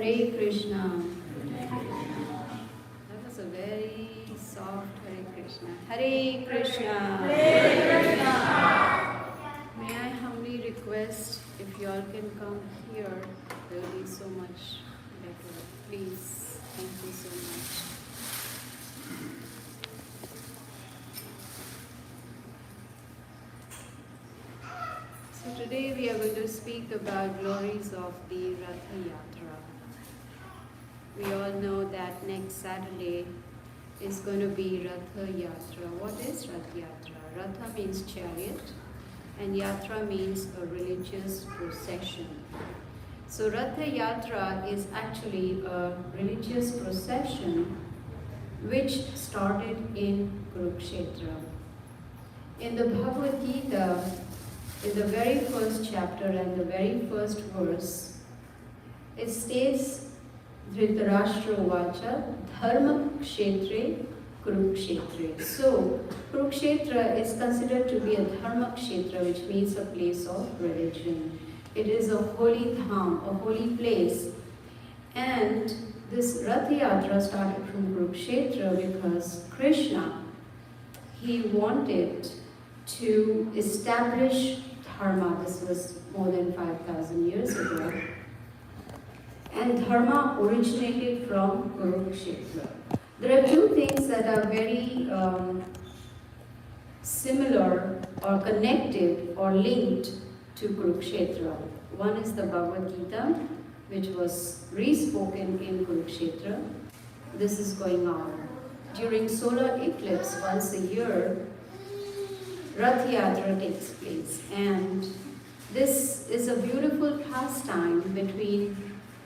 Hare Krishna. That was a very soft Hare Krishna. Hare Krishna. Hare Krishna. May I humbly request if you all can come here, it will be so much better. Please. Thank you so much. So today we are going to speak about glories of the Ratha Yatra. We all know that next Saturday is going to be Ratha Yatra. What is Rath Yatra? Ratha means chariot and Yatra means a religious procession. So Ratha Yatra is actually a religious procession which started in Kurukshetra. In the Bhagavad Gita, in the very first chapter and the very first verse, it states Dhritarashtra Vacha Dharma Kshetre Kurukshetre. So, Kurukshetra is considered to be a Dharma Kshetra, which means a place of religion. It is a holy dham, a holy place. And this Rath Yatra started from Kurukshetra because Krishna, he wanted to establish Dharma. This was more than 5,000 years ago. And Dharma originated from Kurukshetra. There are two things that are very similar or connected or linked to Kurukshetra. One is the Bhagavad Gita, which was re-spoken in Kurukshetra. This is going on. during solar eclipse once a year, Rath Yatra takes place, and this is a beautiful pastime between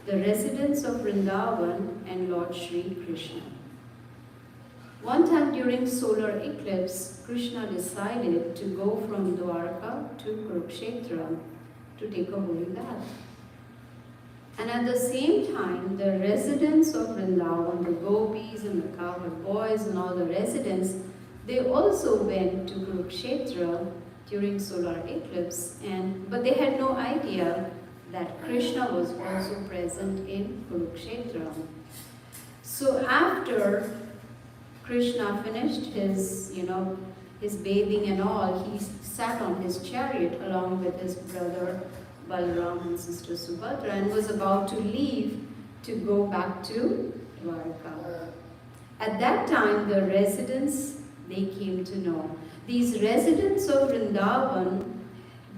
the residents of Vrindavan and Lord Sri Krishna. One time during solar eclipse, Krishna decided to go from Dwarka to Kurukshetra to take a holy bath. And at the same time, the residents of Vrindavan, the gopis and the cowherd boys and all the residents, they also went to Kurukshetra during solar eclipse, but they had no idea that Krishna was also present in Kurukshetra. So after Krishna finished his bathing and all, he sat on his chariot along with his brother Balaram and sister Subhadra and was about to leave to go back to Dwarka. At that time, the residents, they came to know. These residents of Vrindavan,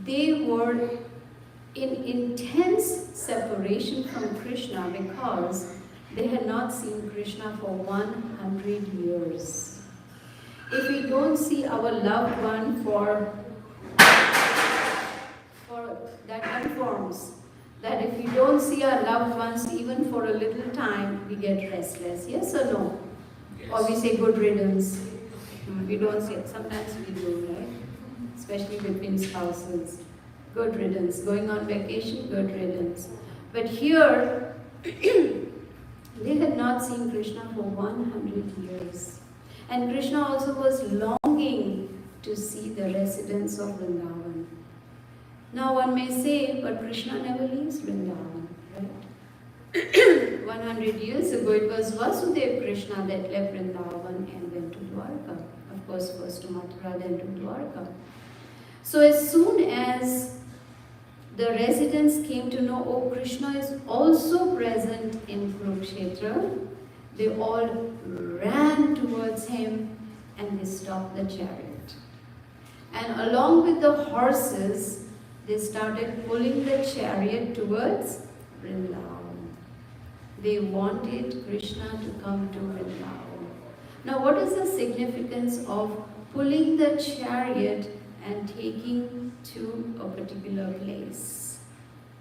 they were in intense separation from Krishna because they had not seen Krishna for 100 years. If we don't see our loved one for that informs that if we don't see our loved ones even for a little time, we get restless. Yes or no? Yes. Or we say good riddance. We don't say it. Sometimes we do, right? Especially between spouses. Good riddance. Going on vacation, good riddance. But here, they had not seen Krishna for 100 years. And Krishna also was longing to see the residents of Vrindavan. Now one may say, but Krishna never leaves Vrindavan, right? 100 years ago, it was Vasudev Krishna that left Vrindavan and went to Dwarka. Of course, first to Mathura, then to Dwarka. So as soon as the residents came to know, oh, Krishna is also present in Kurukshetra, they all ran towards him and they stopped the chariot. And along with the horses, they started pulling the chariot towards Vrindavan. They wanted Krishna to come to Vrindavan. Now, what is the significance of pulling the chariot and taking to a particular place?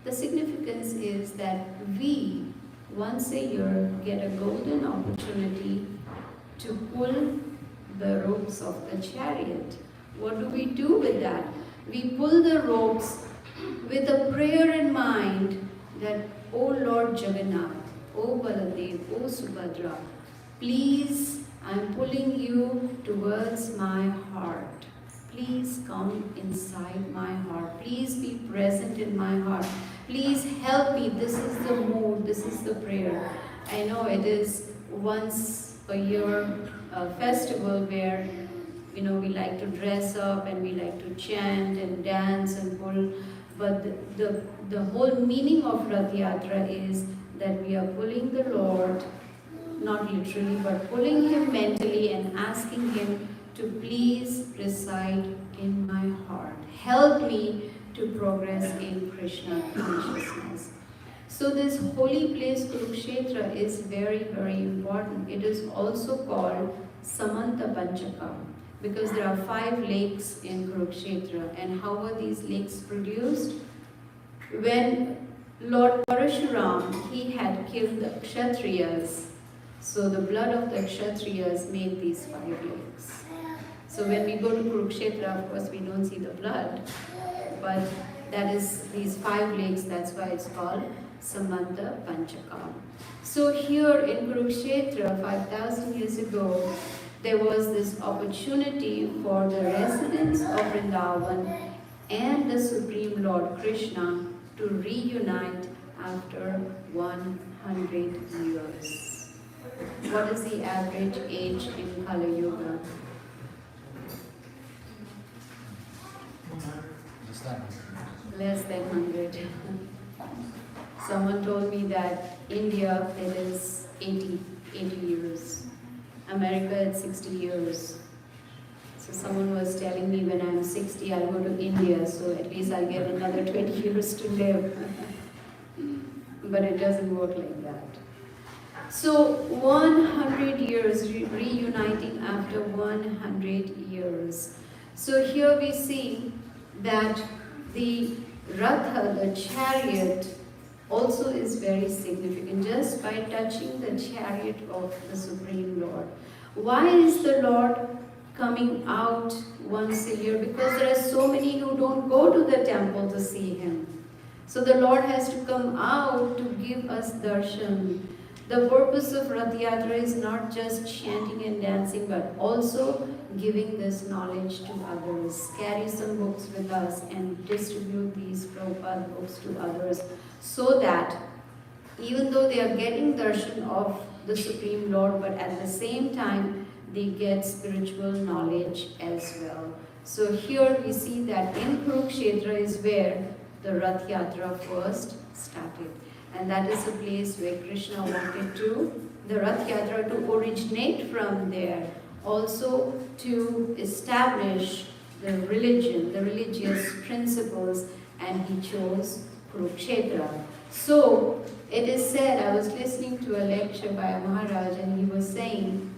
The significance is that we, once a year, get a golden opportunity to pull the ropes of the chariot. What do we do with that? We pull the ropes with a prayer in mind that, O Lord Jagannath, O Baladev, O Subhadra, please, I'm pulling you towards my heart. Please come inside my heart. Please be present in my heart. Please help me. This is the mood. This is the prayer. I know it is once a year festival where we like to dress up and we like to chant and dance and pull. But the whole meaning of Rath Yatra is that we are pulling the Lord, not literally, but pulling Him mentally and asking Him to please reside in my heart. Help me to progress in Krishna consciousness. So this holy place, Kurukshetra, is very, very important. It is also called Samanta Panchaka, because there are 5 lakes in Kurukshetra. And how were these lakes produced? When Lord Parashuram, he had killed the Kshatriyas, so the blood of the Kshatriyas made these 5 lakes. So when we go to Kurukshetra, of course we don't see the blood, but that is these 5 lakes, that's why it's called Samanta Panchaka. So here in Kurukshetra, 5,000 years ago, there was this opportunity for the residents of Vrindavan and the Supreme Lord Krishna to reunite after 100 years. What is the average age in Kali Yuga? Less than 100. Someone told me that India, it is 80 years. America, it's 60 years. So someone was telling me when I'm 60, I'll go to India, so at least I'll get another 20 years to live. But it doesn't work like that. So 100 years, reuniting after 100 years. So here we see that the Ratha, the chariot, also is very significant just by touching the chariot of the Supreme Lord. Why is the Lord coming out once a year? Because there are so many who don't go to the temple to see him. So the Lord has to come out to give us darshan. The purpose of Rath Yatra is not just chanting and dancing, but also giving this knowledge to others. Carry some books with us and distribute these Prabhupada books to others, so that even though they are getting darshan of the Supreme Lord, but at the same time they get spiritual knowledge as well. So here we see that in Kurukshetra is where the Rath Yatra first started. And that is a place where Krishna wanted the Rath Yatra to originate from there. Also to establish the religion, the religious principles, and he chose Kurukshetra. So it is said, I was listening to a lecture by a Maharaj, and he was saying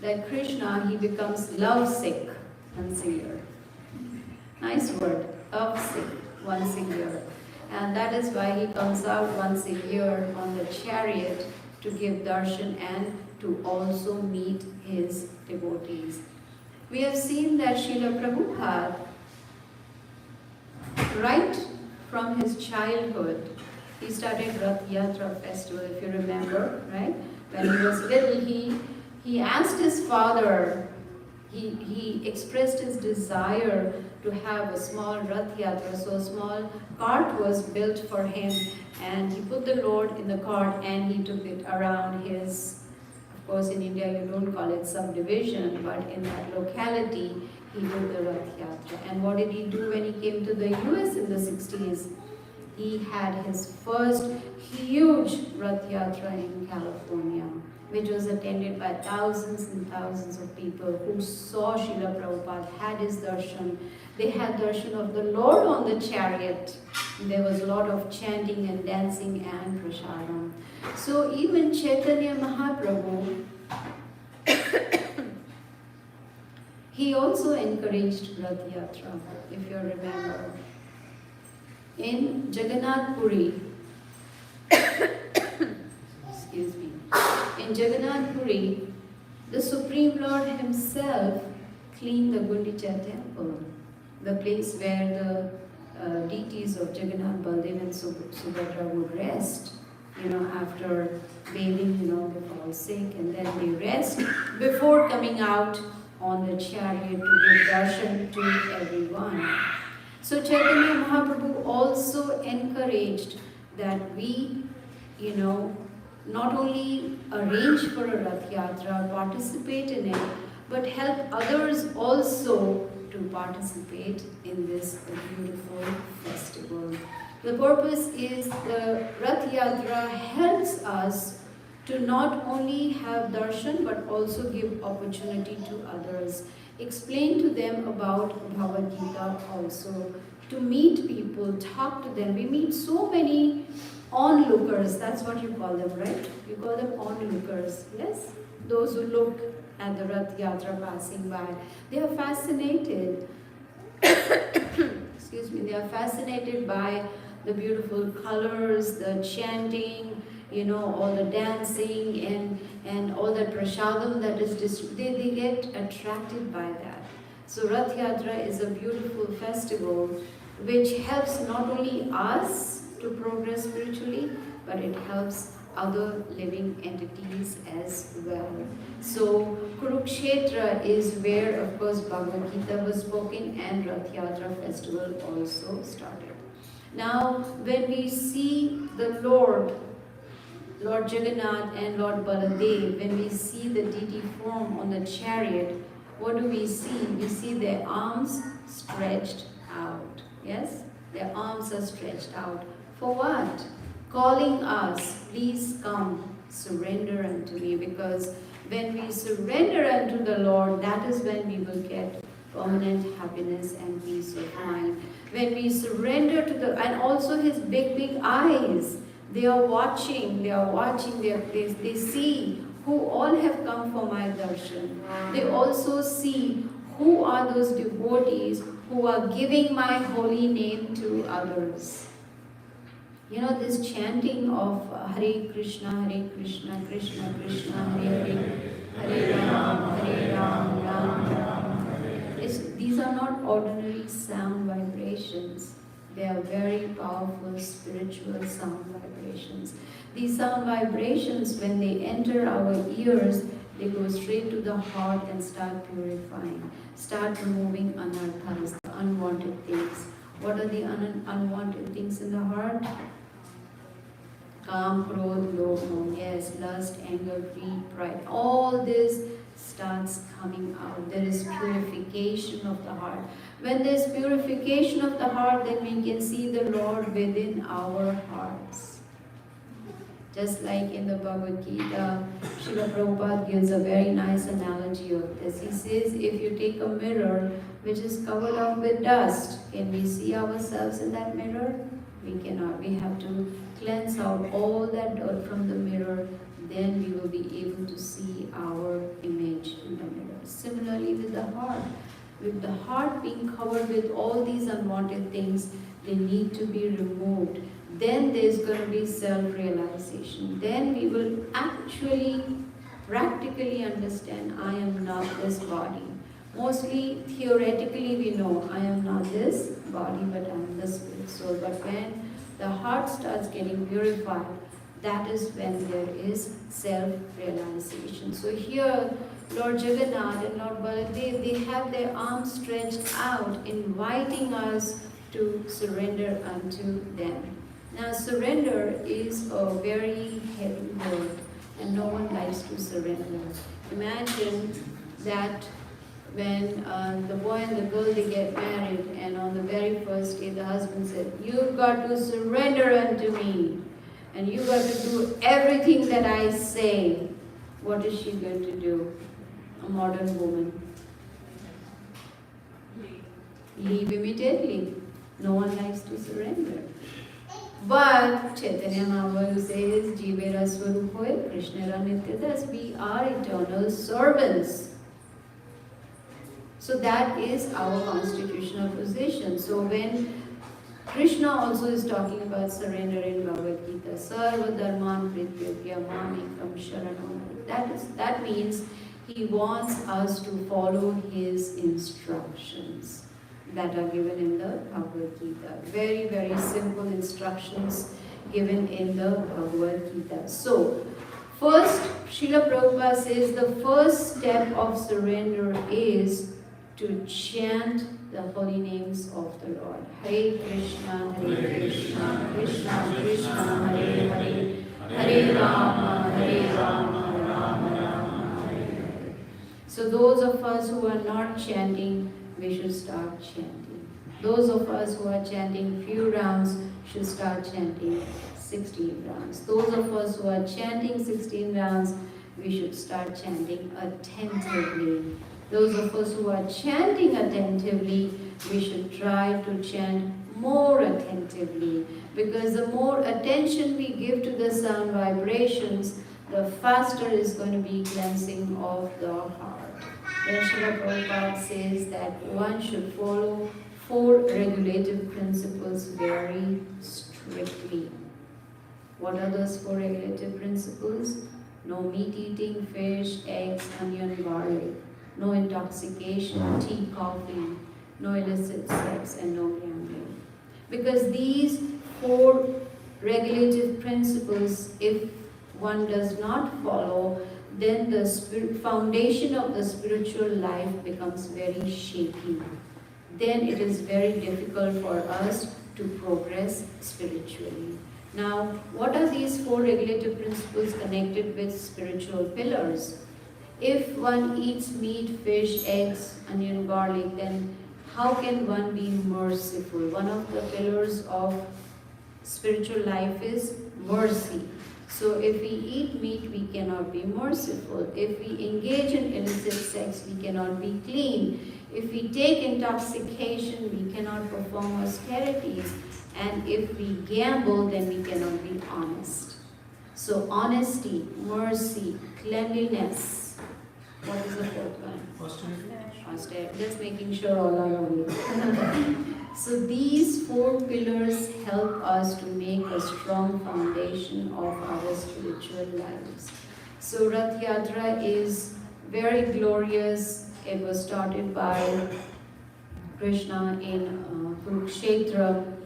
that Krishna, he becomes lovesick once a year. Nice word, lovesick once a year. And that is why he comes out once a year on the chariot to give darshan and to also meet his devotees. We have seen that Srila Prabhupada, right from his childhood, he started Rath Yatra festival, if you remember, right? When he was little, he asked his father, he expressed his desire to have a small Rath Yatra, so a small cart was built for him, and he put the Lord in the cart and he took it around his, of course in India you don't call it subdivision, but in that locality he did the Rath Yatra. And what did he do when he came to the US in the 60s? He had his first huge Rath Yatra in California, which was attended by thousands and thousands of people who saw Srila Prabhupada, had his darshan. They had darshan of the Lord on the chariot. There was a lot of chanting and dancing and prasadam. So even Chaitanya Mahaprabhu, he also encouraged Rath Yatra, if you remember. In Jagannath Puri, excuse me, in Jagannath Puri, the Supreme Lord himself cleaned the Gundicha temple, the place where the deities of Jagannath, Baldev and Subhadra would rest. After bathing, they fall sick and then they rest before coming out on the chariot to give darshan to everyone. So Chaitanya Mahaprabhu also encouraged that we, not only arrange for a Rath Yatra, participate in it, but help others also to participate in this beautiful festival. The purpose is the Rath Yatra helps us to not only have darshan but also give opportunity to others. Explain to them about Bhagavad Gita also, to meet people, talk to them. We meet so many onlookers, that's what you call them, right? You call them onlookers, yes? Those who look at the Rath Yatra passing by. They are fascinated, excuse me, they are fascinated by the beautiful colors, the chanting, all the dancing and all the prasadam that is distributed. They get attracted by that. So Rath Yatra is a beautiful festival which helps not only us to progress spiritually, but it helps other living entities as well. So Kurukshetra is where, of course, Bhagavad Gita was spoken and Rath Yatra festival also started. Now, when we see the Lord Jagannath and Lord Baladev, when we see the deity form on the chariot, what do we see? We see their arms stretched out. Yes? Their arms are stretched out. For what? Calling us, please come, surrender unto me. Because when we surrender unto the Lord, that is when we will get permanent happiness and peace of mind. When we surrender to and also his big, big eyes. They are watching, they see who all have come for my darshan. They also see who are those devotees who are giving my holy name to others. You know, this chanting of Hare Krishna, Krishna Krishna, Hare Hare, Hare Ram, Ram Ram. These are not ordinary sound vibrations. They are very powerful spiritual sound vibrations. These sound vibrations, when they enter our ears, they go straight to the heart and start purifying, start removing anarthas, the unwanted things. What are the unwanted things in the heart? Kam, krodh, lobh, yes, lust, anger, greed, pride. All this starts coming out. There is purification of the heart. When there is purification of the heart, then we can see the Lord within our hearts. Just like in the Bhagavad Gita, Srila Prabhupada gives a very nice analogy of this. He says, if you take a mirror which is covered up with dust, can we see ourselves in that mirror? We cannot. We have to cleanse out all that dirt from the mirror, then we will be able to see our image in the mirror. Similarly with the heart. With the heart being covered with all these unwanted things, they need to be removed. Then there's going to be self-realization. Then we will actually, practically understand, I am not this body. Mostly, theoretically, we know, I am not this body, but I am the spirit soul. But when the heart starts getting purified, that is when there is self-realization. So here, Lord Jagannath and Lord Baladev, they have their arms stretched out, inviting us to surrender unto them. Now, surrender is a very heavy word, and no one likes to surrender. Imagine that when the boy and the girl, they get married, and on the very first day, the husband said, you've got to surrender unto me, and you've got to do everything that I say. What is she going to do? A modern woman. Leave immediately. No one likes to surrender. But Chaitanya Mahaprabhu says, Jivera Swarupoy, Krishna Nityadas, we are eternal servants. So that is our constitutional position. So when Krishna also is talking about surrender in Bhagavad Gita, Sarva Dharman Prityagya Mamekam Sharanam, that means he wants us to follow his instructions that are given in the Bhagavad Gita. Very, very simple instructions given in the Bhagavad Gita. So, first, Srila Prabhupada says the first step of surrender is to chant the holy names of the Lord. Hare Krishna, Krishna Krishna, Hare Hare, Hare Rama, Rama Rama, Hare Hare. So those of us who are not chanting, we should start chanting. Those of us who are chanting few rounds should start chanting 16 rounds. Those of us who are chanting 16 rounds, we should start chanting attentively. Those of us who are chanting attentively, we should try to chant more attentively, because the more attention we give to the sound vibrations, the faster is going to be cleansing of the heart. Then Srila Prabhupada says that one should follow 4 regulative principles very strictly. What are those 4 regulative principles? No meat eating, fish, eggs, onion, garlic. No intoxication, tea, coffee. No illicit sex, and no gambling. Because these 4 regulative principles, if one does not follow, then the foundation of the spiritual life becomes very shaky. Then it is very difficult for us to progress spiritually. Now, what are these 4 regulative principles connected with spiritual pillars? If one eats meat, fish, eggs, onion, garlic, then how can one be merciful? One of the pillars of spiritual life is mercy. So if we eat meat, we cannot be merciful. If we engage in illicit sex, we cannot be clean. If we take intoxication, we cannot perform austerities. And if we gamble, then we cannot be honest. So honesty, mercy, cleanliness. What is the fourth one? Austerity. Just making sure all are awake. So these 4 pillars help us to make a strong foundation of our spiritual lives. So Rath Yatra is very glorious. It was started by Krishna in Purification,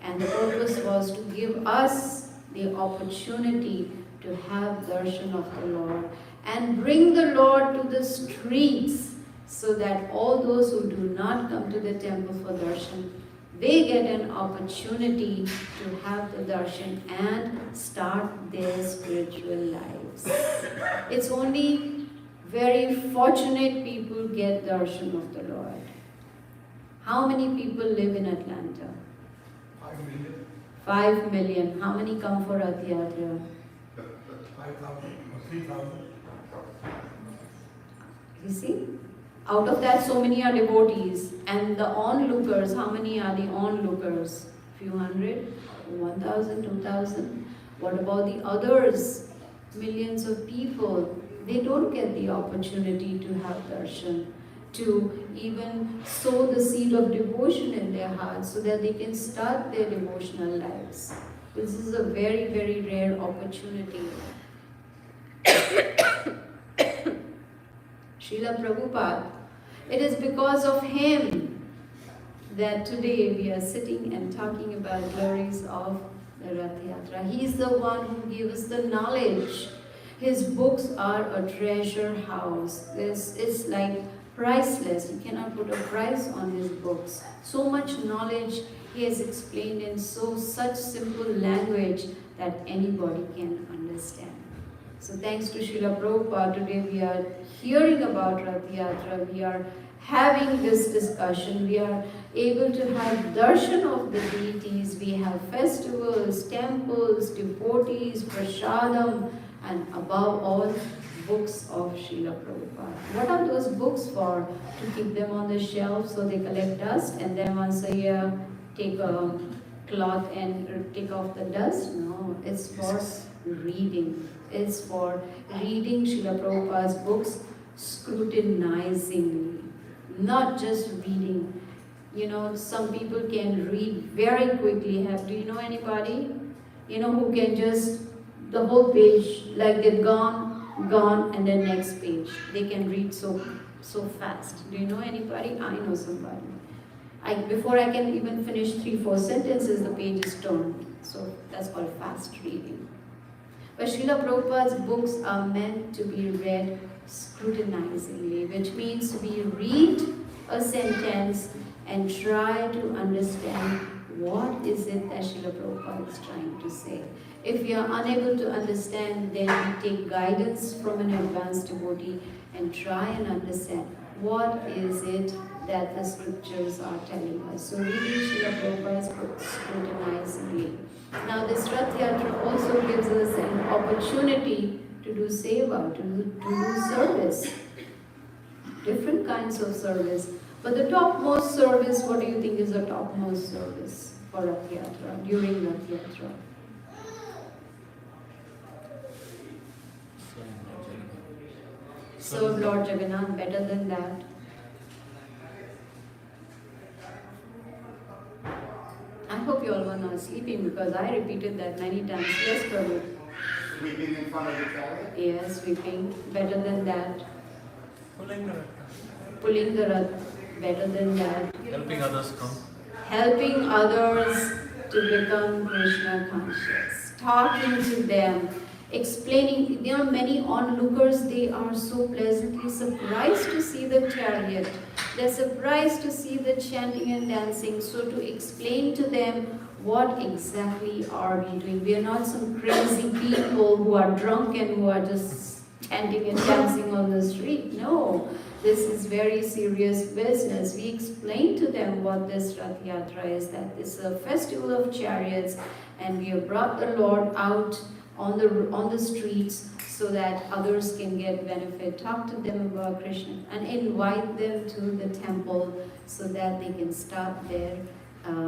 and the purpose was to give us the opportunity to have darshan of the Lord and bring the Lord to the streets, so that all those who do not come to the temple for darshan, they get an opportunity to have the darshan and start their spiritual lives. It's only very fortunate people get darshan of the Lord. How many people live in Atlanta? 5 million. 5 million. How many come for Rath Yatra? 5,000 or 3,000. You see? Out of that, so many are devotees. And the onlookers, how many are the onlookers? Few hundred? 1,000, 2,000? What about the others? Millions of people. They don't get the opportunity to have darshan, to even sow the seed of devotion in their hearts so that they can start their devotional lives. This is a very, very rare opportunity. Srila Prabhupada, it is because of him that today we are sitting and talking about glories of the Rath Yatra. He is the one who gave us the knowledge. His books are a treasure house. It's like priceless. You cannot put a price on his books. So much knowledge he has explained in such simple language that anybody can understand. So thanks to Srila Prabhupada, today we are hearing about Rath Yatra. We are having this discussion. We are able to have darshan of the deities. We have festivals, temples, devotees, prasadam, and above all, books of Srila Prabhupada. What are those books for? To keep them on the shelf so they collect dust and then once a year take a cloth and take off the dust? No, it's for reading. It's for reading Srila Prabhupada's books scrutinizingly, not just reading. You know, some people can read very quickly. Do you know anybody? You know, who can just, the whole page, like they've gone, and then next page. They can read so fast. Do you know anybody? I know somebody. Before I can even finish 3-4 sentences, the page is turned. So that's called fast reading. But Srila Prabhupada's books are meant to be read scrutinizingly, which means we read a sentence and try to understand what is it that Srila Prabhupada is trying to say. If we are unable to understand, then we take guidance from an advanced devotee and try and understand what is it that the scriptures are telling us. So reading Srila Prabhupada's books scrutinizingly. Now this Rath Yatra also gives us an opportunity to do seva, to do service. Different kinds of service. But the topmost service, what do you think is the topmost service for Rath Yatra, during Rath Yatra? Serve Lord Jagannath, better than that. I hope you all were not sleeping because I repeated that many times. Yes, Prabhu. Sweeping in front of the chariot? Yes, sweeping. Better than that. Pulling the Ratha. Pulling the Rath. Better than that. Helping others come. Helping others to become Krishna conscious. Talking to them. Explaining. There are many onlookers. They are so pleasantly surprised to see the chariot. They're surprised to see the chanting and dancing. So to explain to them what exactly are we doing. We are not some crazy people who are drunk and who are just chanting and dancing on the street. No, this is very serious business. We explain to them what this Rath Yatra is, that it's a festival of chariots and we have brought the Lord out on the streets so that others can get benefit. Talk to them about Krishna and invite them to the temple so that they can start their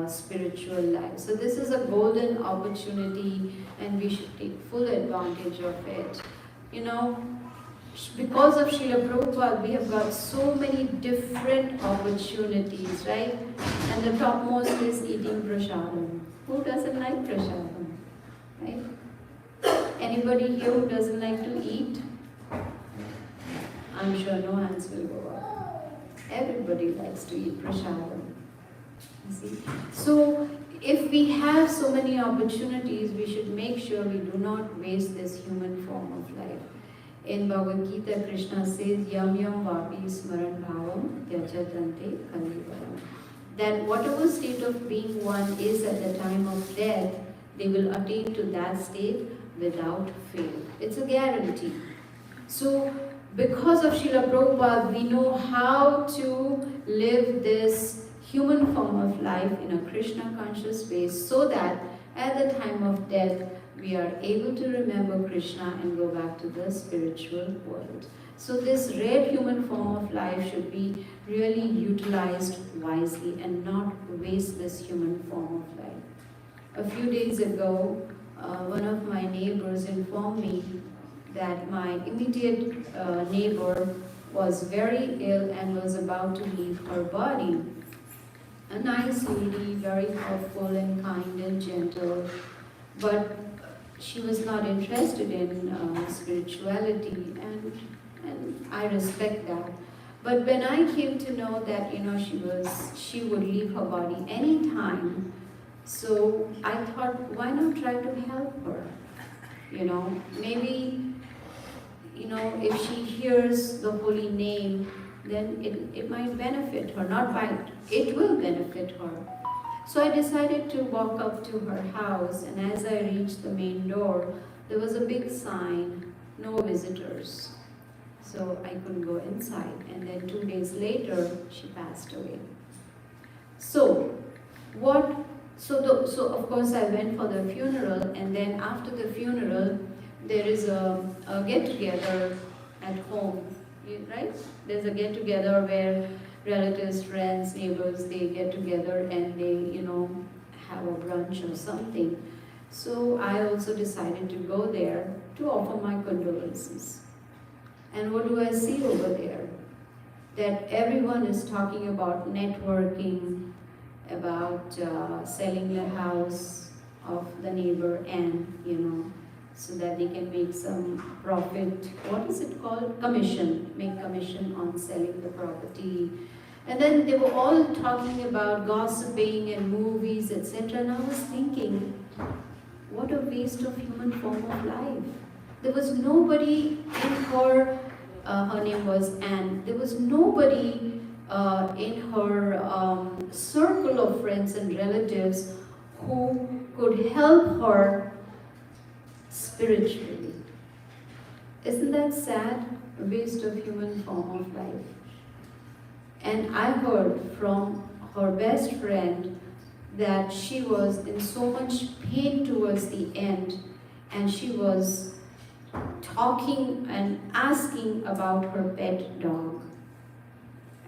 spiritual life. So this is a golden opportunity and we should take full advantage of it. You know, because of Srila Prabhupada, we have got so many different opportunities, right? And the topmost is eating prasadam. Who doesn't like prasadam, right? Anybody here who doesn't like to eat? I'm sure no hands will go up. Everybody likes to eat prasadam. You see? So, if we have so many opportunities, we should make sure we do not waste this human form of life. In Bhagavad Gita, Krishna says, Yam yam vapi smaran bhavam tyajatante kalivaram. That whatever state of being one is at the time of death, they will attain to that state without fail. It's a guarantee. So, because of Srila Prabhupada, we know how to live this human form of life in a Krishna conscious way so that at the time of death, we are able to remember Krishna and go back to the spiritual world. So this rare human form of life should be really utilized wisely and not waste this human form of life. A few days ago, one of my neighbors informed me that my immediate neighbor was very ill and was about to leave her body. A nice lady, very helpful and kind and gentle, but she was not interested in spirituality, and I respect that. But when I came to know that she would leave her body any time, so I thought, why not try to help her? Maybe if she hears the holy name, then it might benefit her. Not might, it will benefit her. So I decided to walk up to her house, and as I reached the main door, there was a big sign, no visitors. So I couldn't go inside, and then 2 days later, she passed away. So of course I went for the funeral, and then after the funeral, there is a get-together at home, right? There's a get-together where relatives, friends, neighbors, they get together and they, have a brunch or something. So I also decided to go there to offer my condolences. And what do I see over there? That everyone is talking about networking, about selling the house of the neighbor and, so that they can make some profit. What is it called? Commission. Make commission on selling the property. And then they were all talking about gossiping and movies, etc. And I was thinking, what a waste of human form of life. There was nobody in her name was Anne. There was nobody in her circle of friends and relatives who could help her spiritually. Isn't that sad? A waste of human form of life. And I heard from her best friend that she was in so much pain towards the end, and she was talking and asking about her pet dog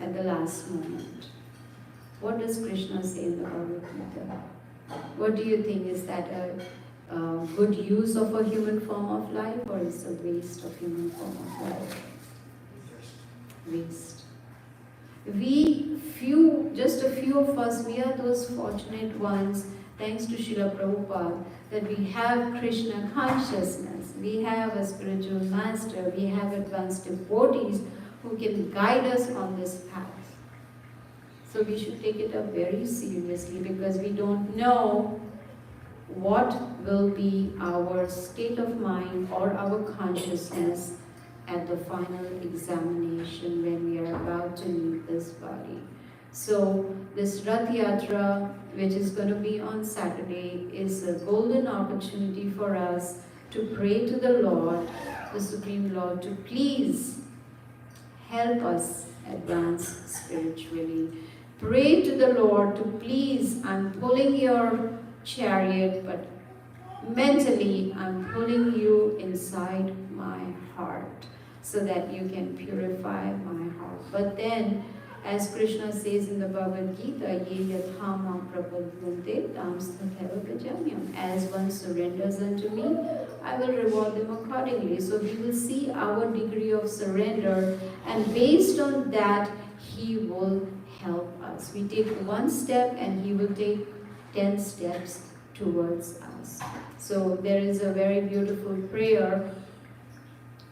at the last moment. What does Krishna say in the Bhagavad Gita? What do you think? Is that a good use of a human form of life, or is a waste of human form of life? Waste. Just a few of us, we are those fortunate ones, thanks to Srila Prabhupada, that we have Krishna consciousness, we have a spiritual master, we have advanced devotees who can guide us on this path. So we should take it up very seriously, because we don't know what will be our state of mind or our consciousness at the final examination when we are about to leave this body. So this Rath Yatra, which is going to be on Saturday, is a golden opportunity for us to pray to the Lord, the Supreme Lord, to please help us advance spiritually. Pray to the Lord to please, I'm pulling your chariot, but mentally I'm pulling you inside my heart so that you can purify my heart. But then, as Krishna says in the Bhagavad Gita, Ye yathama prapadyante tam stateva gajanyam. As one surrenders unto me, I will reward them accordingly. So we will see our degree of surrender, and based on that, He will help us. We take one step and He will take 10 steps towards us. So there is a very beautiful prayer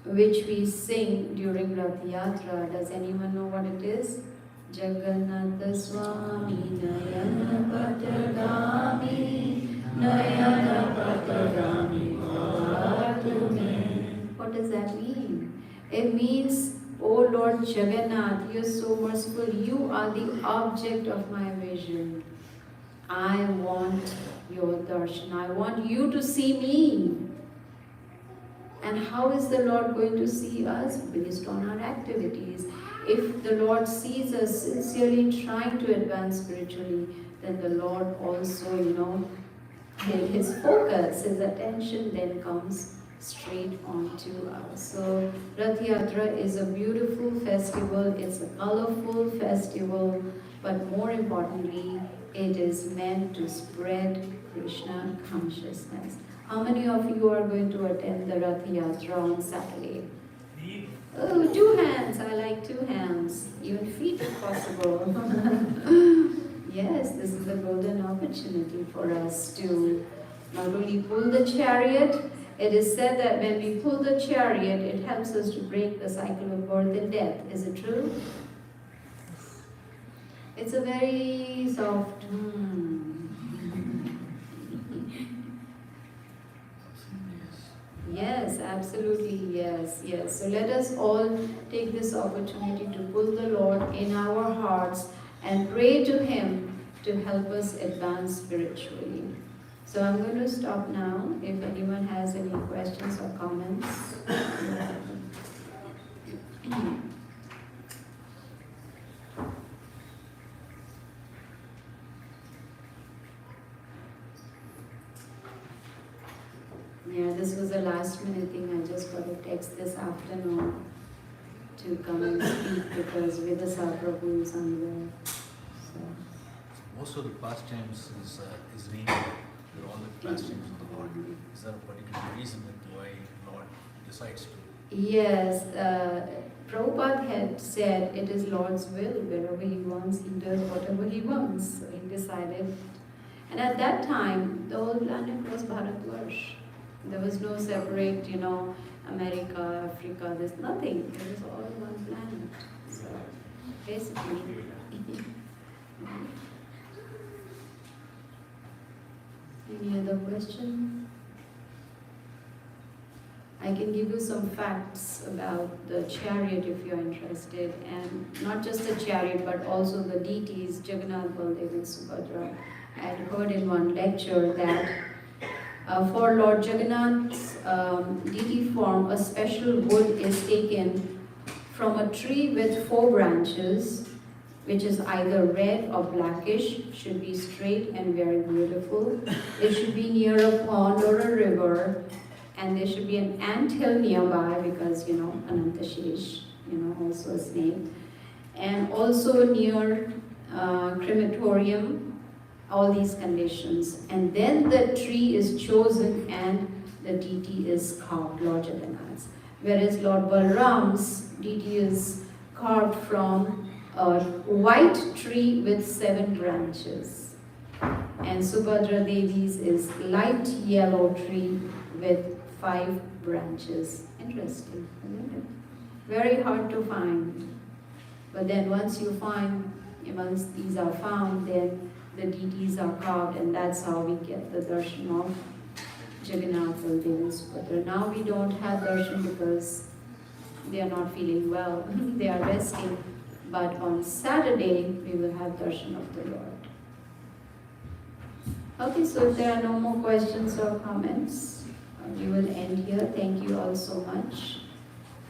which we sing during Rath Yatra. Does anyone know what it is? Jagannatha Swami Nayana Patagami Nayana Patagami Bhavatu. What does that mean? It means, Oh Lord Jagannath, you are so merciful. You are the object of my vision. I want your darshan. I want you to see me. And how is the Lord going to see us? Based on our activities. If the Lord sees us sincerely trying to advance spiritually, then the Lord also, His focus, His attention then comes straight onto us. So Rath Yatra is a beautiful festival, it's a colorful festival, but more importantly, it is meant to spread Krishna consciousness. How many of you are going to attend the Rath Yatra on Saturday? Oh, 2 hands. I like 2 hands. Even feet if possible. Yes, this is a golden opportunity for us to not only pull the chariot. It is said that when we pull the chariot, it helps us to break the cycle of birth and death. Is it true? It's a very soft Yes, absolutely, yes. So let us all take this opportunity to pull the Lord in our hearts and pray to Him to help us advance spiritually. So I'm going to stop now. If anyone has any questions or comments. Yeah, this was a last minute thing. I just got a text this afternoon to come and speak because Vidasa Prabhu is unwell. So. Most of the pastimes is named for all the pastimes of the Lord. Is there a particular reason why Lord decides to? Yes, Prabhupada had said it is Lord's will. Wherever He wants, He does whatever He wants. So He decided. And at that time, the whole planet was Bharatvarsh. There was no separate, America, Africa, there's nothing. It was all one planet. So, basically. Any other question? I can give you some facts about the chariot if you're interested. And not just the chariot, but also the deities, Jagannath, Baldev and Subhadra. I had heard in one lecture that for Lord Jagannath's deity form, a special wood is taken from a tree with 4 branches, which is either red or blackish, should be straight and very beautiful. It should be near a pond or a river, and there should be an anthill nearby because, Anantashesh, also a snake. And also near crematorium, all these conditions. And then the tree is chosen and the deity is carved, Lord Jagannath's. Whereas Lord Balram's deity is carved from a white tree with 7 branches. And Subhadra Devi's is light yellow tree with 5 branches. Interesting, isn't it? Very hard to find. But then once these are found, then the deities are carved, and that's how we get the darshan of Jagannath, Baldev and Subhadra. Now we don't have darshan because they are not feeling well. They are resting. But on Saturday, we will have darshan of the Lord. Okay, so if there are no more questions or comments, we will end here. Thank you all so much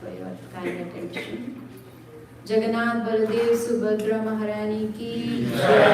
for your kind attention. Jagannath Baldev Subhadra Maharani ki Jai.